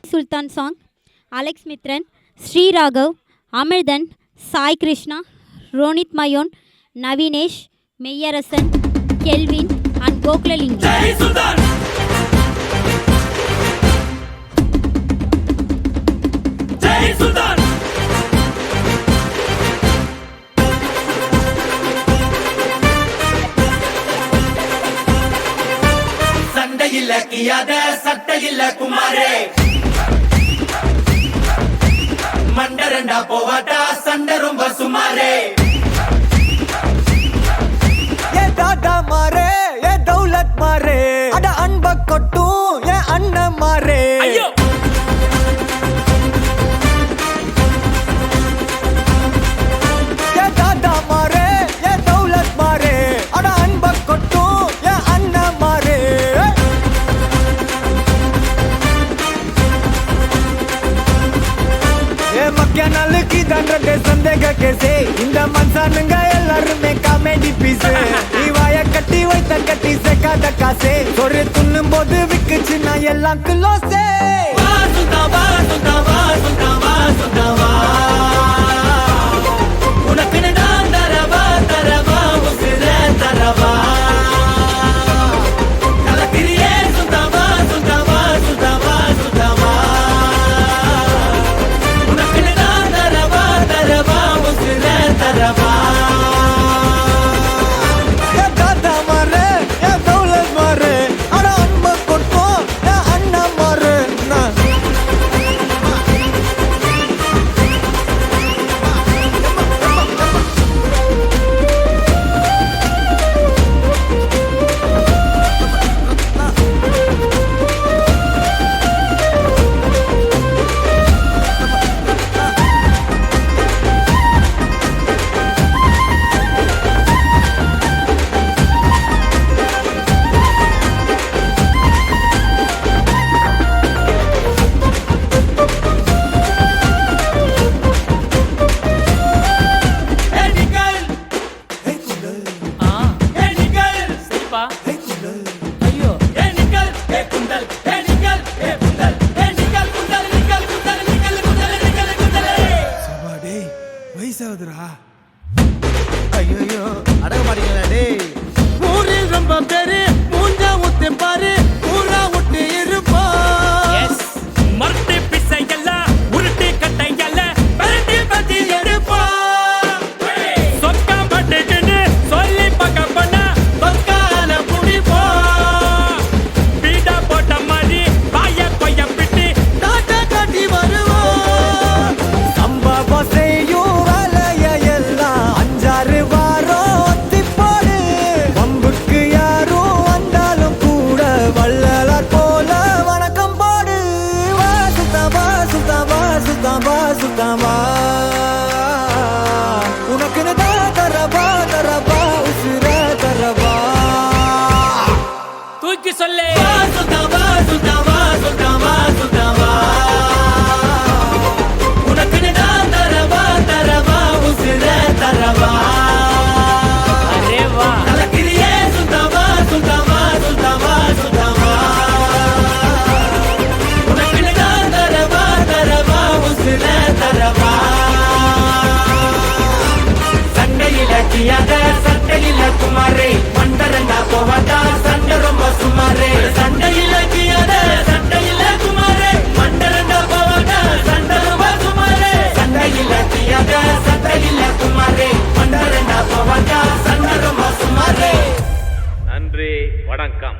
Sultan song, Alex Mithran, Sri Raghav, Amirdan, Sai Krishna, Ronit Mayon, Navinesh, Meyyarasan, Kelvin and Gokulalingi. Jai Sultan! Jai Sultan! சண்டையில்ல கியாத சட்டையில்ல குமாரே மண்டரண்டா போவாட்டா சண்டை ரொம்ப சுமாரே ஏ தாதா மாரே ஏ தௌலத் மாரே அட அன்ப கொட்டும் ஏ அண்ணன் மாரே ஏ தாதா மாரே ஏ தௌலத் மாரே அட அன்ப கொட்டும் ஏ அண்ணன் மாரே ஏ மக்கிய நாளுக்கு தண்டே சந்தேக கேசே இந்த மனுஷனுங்க எல்லாருமே காமெடி பீஸ் நீ வாய கட்டி வைத்த கட்டி சேர்க்காத காசே ஒரு துண்ணும் போது விக்குச்சு நான் எல்லாம் கிலோசே உனக்கு நான் தரவா தரவா உசிர தரவா கலக்கிரியே சுத்தவா சுத்தவா சுத்தவா சுத்தவா உனக்கு நான் தரவா தரவா உசிர தரவா ஐயோ அடக மாட்டீங்களா டேய் ஊரில் ரொம்ப பேரு மூஞ்சா ஊத்து பாரு ஊரா விட்டு இருப்பா எஸ் மர்த்தி பிசை எல்லாம் உருட்டி கட்டை எல்லாம் பரட்டி பத்தி எடுப்பா சொக்கா பட்டுன்னு சொல்லி பக்க பண்ணா சொக்கால புடிப்பா பீடா போட்ட மாதிரி பாய கொய்ய பிட்டி டாட்டா காட்டி வருவோம் சம்பவம் செய்யும் வேலைய எல்லாம் அஞ்சாறு வாரம் ஒத்திப்பாடு பம்புக்கு யாரும் வந்தாலும் கூட வள்ளலார் போல வணக்கம் பாடு வா சுத்தவா சுத்தவா சுத்தவா சுத்தவா உனக்கு தரவா தரவா உசுர தரவா தூக்கி சொல்லு சுத்தவா சுத்தவா சுத்தவா சுத்தவா உனக்கு தரவா தரவா உசுர தரவா அரே வா கலக்கிரியே சுத்தவா சுத்தவா சுத்தவா சுத்தவா உனக்கு தரவா தரவா உசுர தரவா சண்டையில கியாத சட்டையில குமாரே மண்டரண்டா போவாட்டா சண்டை ரொம்ப சுமாரே சண்டையில கியாத சட்டையில குமாரே மண்டரண்டா போவாட்டா சண்டை ரொம்ப சுமாரே சண்டையில கியாத சட்டையில குமாரே மண்டரண்டா போவாட்டா சண்டை ரொம்ப சுமாரே நன்றி வணக்கம்.